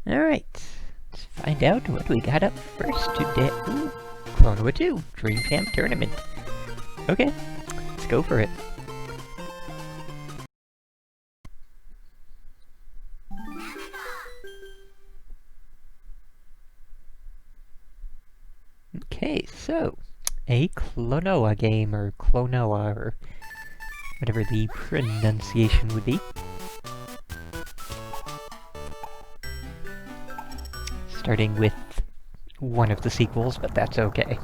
Alright, let's find out what we got up first today. Ooh, Klonoa 2, Dream Camp Tournament. Okay, let's go for it. Okay, so, a Klonoa game, or Klonoa, or whatever the pronunciation would be. Starting with one of the sequels, but that's okay.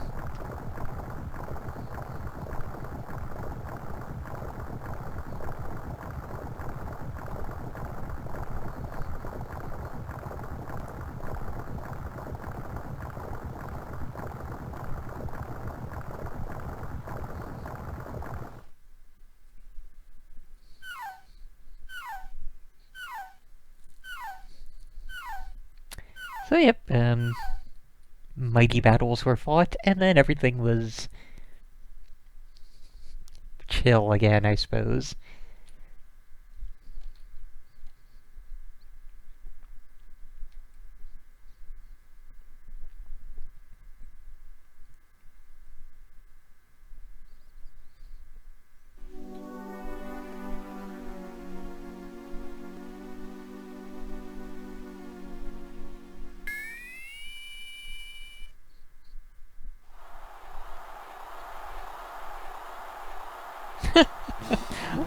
So yep, mighty battles were fought, and then everything was chill again, I suppose.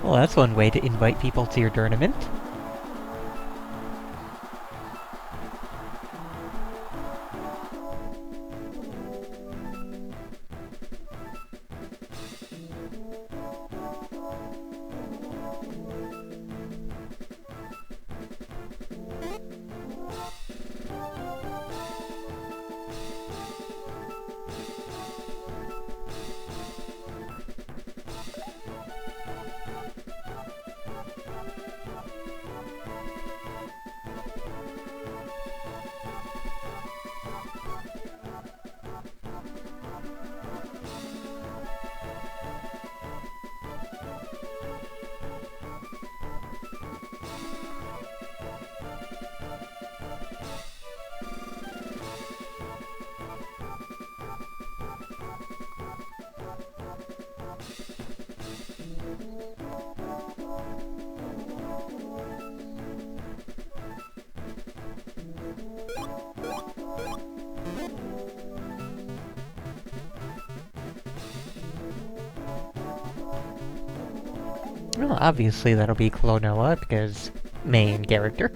Well, that's one way to invite people to your tournament. Well, obviously that'll be Klonoa, because main character.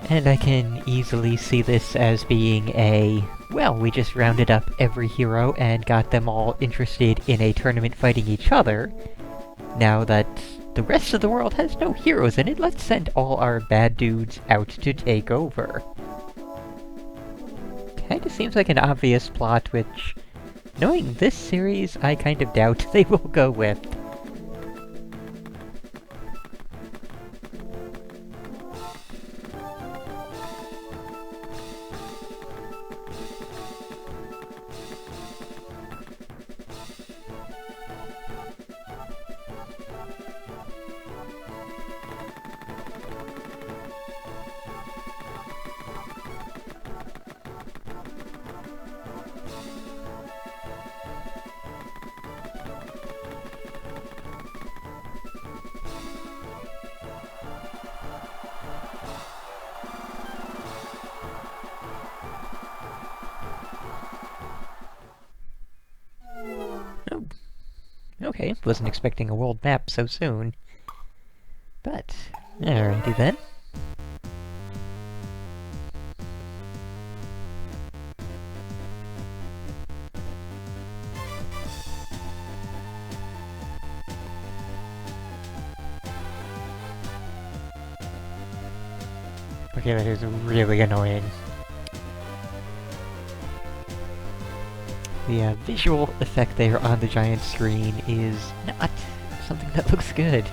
And I can easily see this as being a, well, we just rounded up every hero and got them all interested in a tournament fighting each other. Now that the rest of the world has no heroes in it, let's send all our bad dudes out to take over. Kinda seems like an obvious plot, which, knowing this series, I kind of doubt they will go with. Oh, okay, wasn't expecting a world map so soon. But, alrighty then. Okay, that is really annoying. The visual effect there on the giant screen is not something that looks good.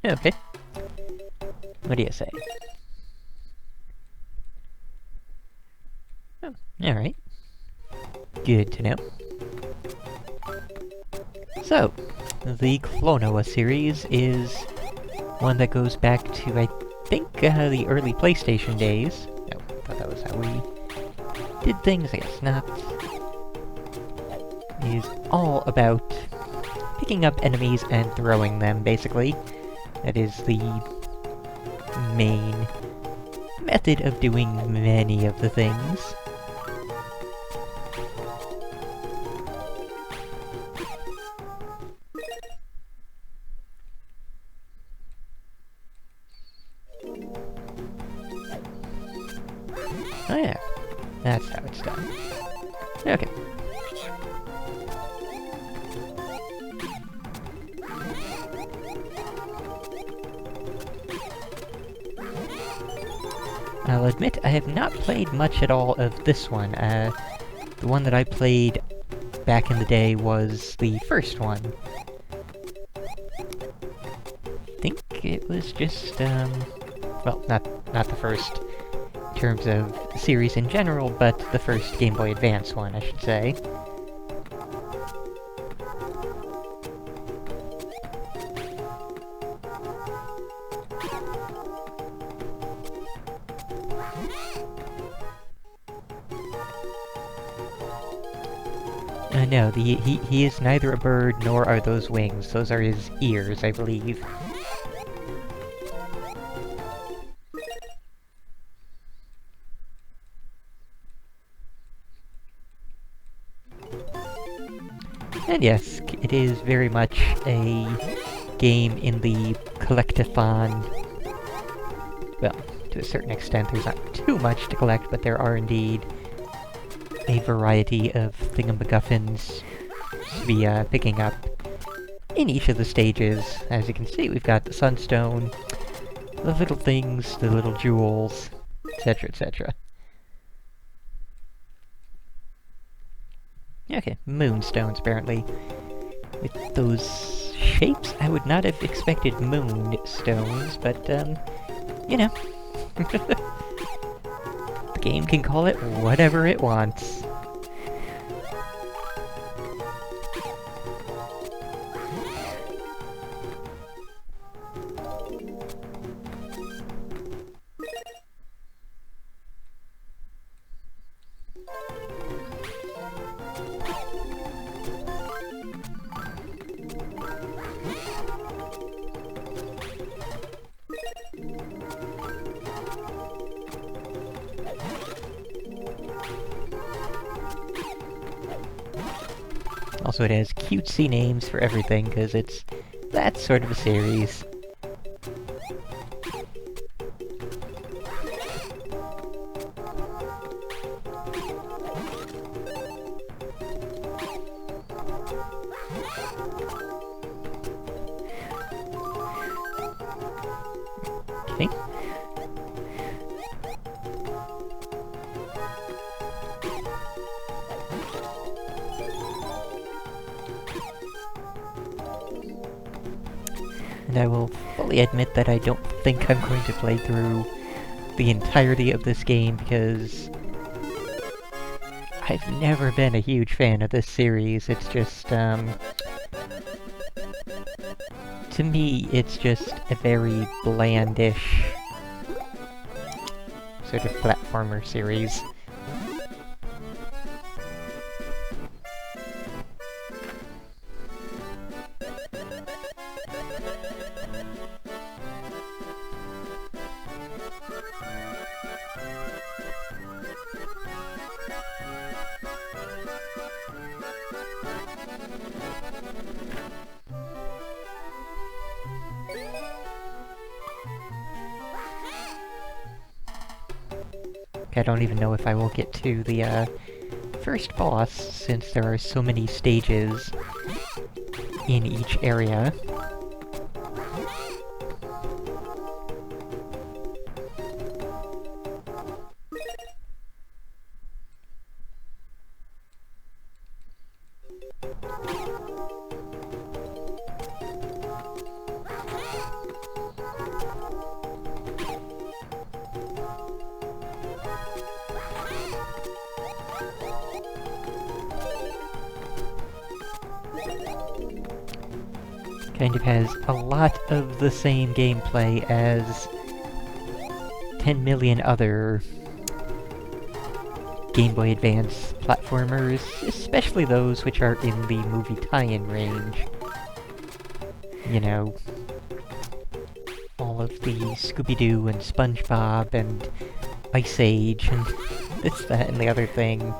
Okay. What do you say? Oh, alright. Good to know. So, the Klonoa series is one that goes back to, I think, the early PlayStation days. Oh, I thought that was how we did things, I guess not. It is all about picking up enemies and throwing them, basically. That is the main method of doing many of the things. Oh yeah, that's how it's done. Okay. I'll admit, I have not played much at all of this one. The one that I played back in the day was the first one. I think it was just, well, not the first in terms of series in general, but the first Game Boy Advance one, I should say. No, he is neither a bird nor are those wings. Those are his ears, I believe. And yes, it is very much a game in the collectathon. Well, to a certain extent, there's not too much to collect, but there are indeed a variety of thingamaguffins to be picking up in each of the stages. As you can see, we've got the sunstone, the little things, the little jewels, etc., etc. Okay, moonstones, apparently. With those shapes, I would not have expected moonstones, but, you know. The game can call it whatever it wants. Also, it has cutesy names for everything, because it's that sort of a series. Okay. And I will fully admit that I don't think I'm going to play through the entirety of this game, because I've never been a huge fan of this series. It's just, To me, it's just a very blandish sort of platformer series. I don't even know if I will get to the first boss, since there are so many stages in each area. Kind of has a lot of the same gameplay as 10 million other Game Boy Advance platformers, especially those which are in the movie tie-in range. You know, all of the Scooby-Doo and SpongeBob and Ice Age and this, that, and the other thing.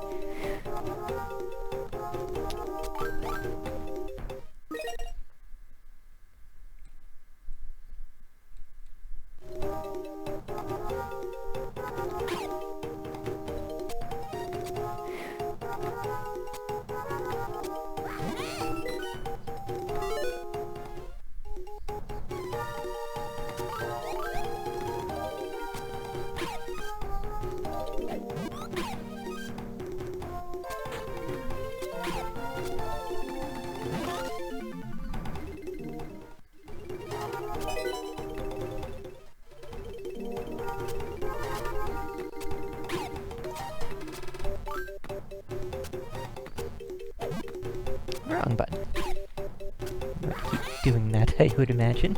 Wrong button. I'm gonna keep doing that, I would imagine.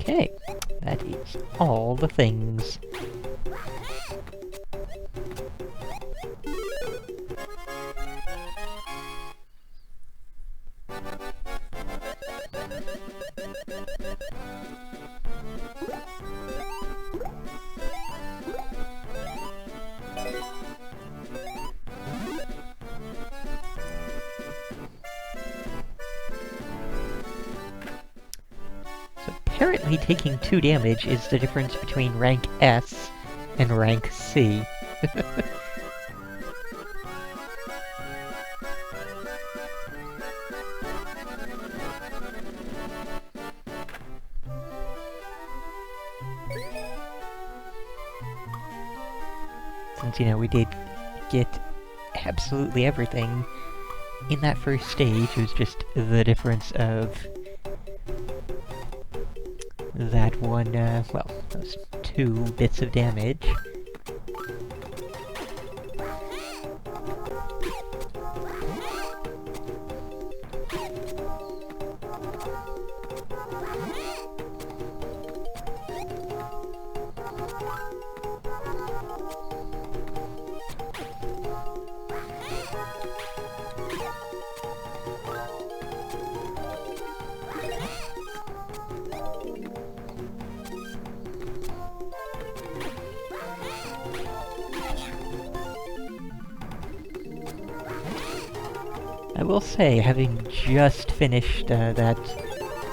Okay, that is all the things. Apparently taking 2 damage is the difference between rank S and rank C. Since, you know, we did get absolutely everything in that first stage, it was just the difference of that one, well, those 2 bits of damage. I will say, having just finished that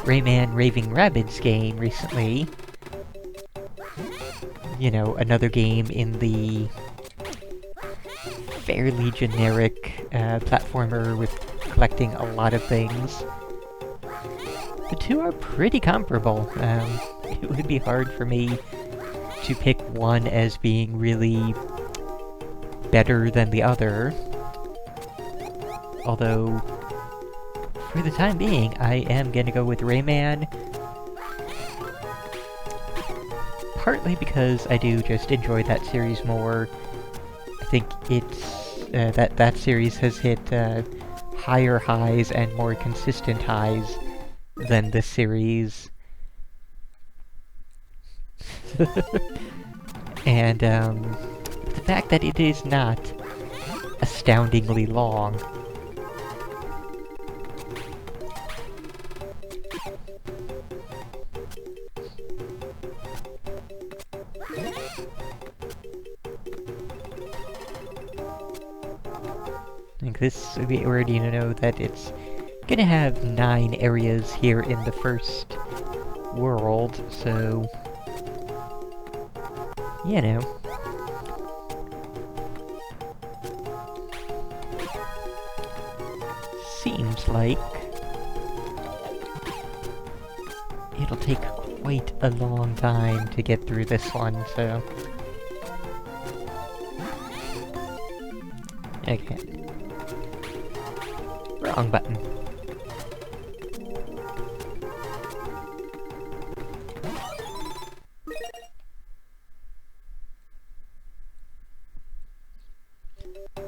Rayman Raving Rabbids game recently, you know, another game in the fairly generic platformer with collecting a lot of things. The two are pretty comparable. It would be hard for me to pick one as being really better than the other. Although, for the time being, I am gonna go with Rayman. Partly because I do just enjoy that series more. I think it's, that series has hit, higher highs and more consistent highs than this series. And, the fact that it is not astoundingly long. I think this, we already know that it's gonna have 9 areas here in the first world, so... you know. Seems like... it'll take quite a long time to get through this one, so... okay. Wrong button.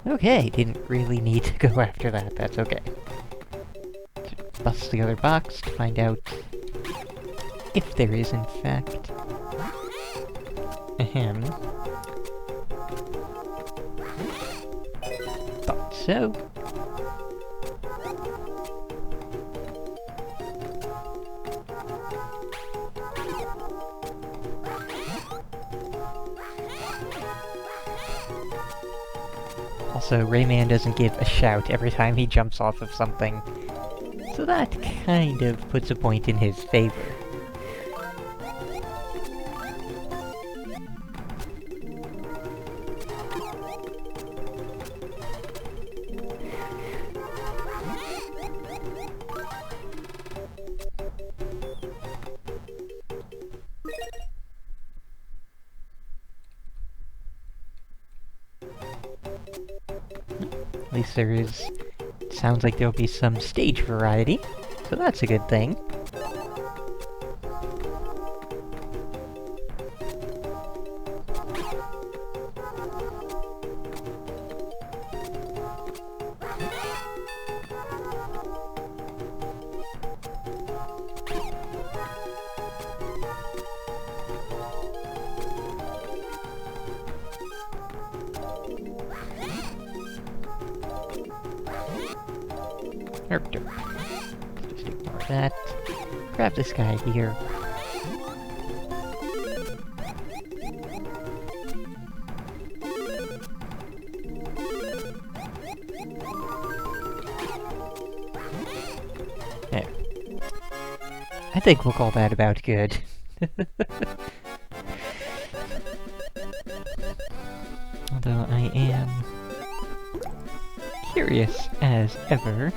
Okay, didn't really need to go after that, that's okay. Bust the other box to find out if there is, in fact. Ahem. Thought so. Also, Rayman doesn't give a shout every time he jumps off of something, so that kind of puts a point in his favor. At least there is... sounds like there'll be some stage variety, so that's a good thing. Just ignore that. Grab this guy here. There. I think we'll call that about good. Although I am curious as ever.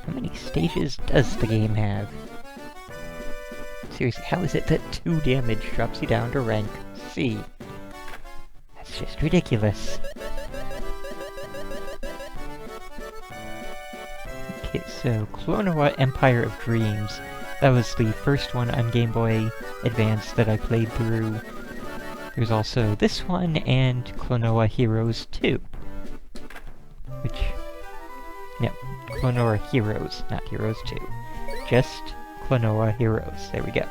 How many stages does the game have? Seriously, how is it that 2 damage drops you down to rank C? That's just ridiculous. Okay, so Klonoa Empire of Dreams. That was the first one on Game Boy Advance that I played through. There's also this one and Klonoa Heroes 2. Which... no, Klonoa Heroes, not Heroes 2. Just Klonoa Heroes. There we go.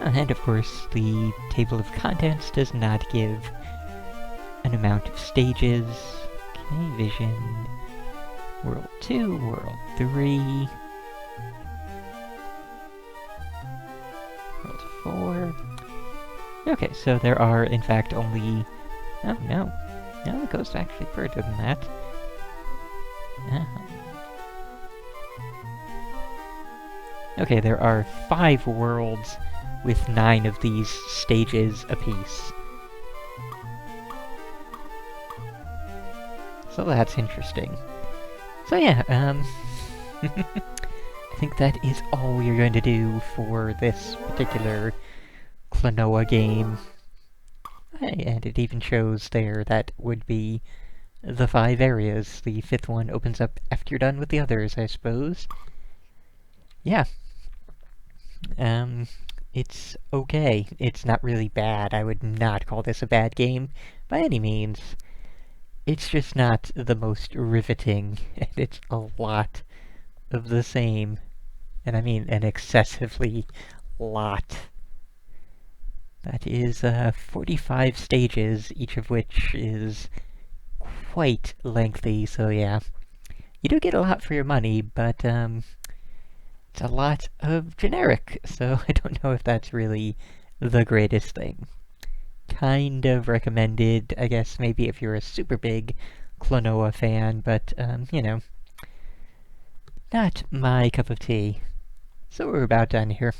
And of course, the table of contents does not give an amount of stages. Okay, Vision... World 2, World 3... World 4... Okay, so there are, in fact, only... oh, no. No, it goes actually further than that. Okay, there are 5 worlds with 9 of these stages apiece. So that's interesting. So yeah, I think that is all we're going to do for this particular Klonoa game. And it even shows there that would be the 5 areas. The 5th one opens up after you're done with the others, I suppose. Yeah. It's okay. It's not really bad. I would not call this a bad game by any means. It's just not the most riveting, and it's a lot of the same. And I mean an excessively lot. That is 45 stages, each of which is quite lengthy, so yeah. You do get a lot for your money, but it's a lot of generic, so I don't know if that's really the greatest thing. Kind of recommended, I guess, maybe if you're a super big Klonoa fan, but, you know, not my cup of tea. So we're about done here.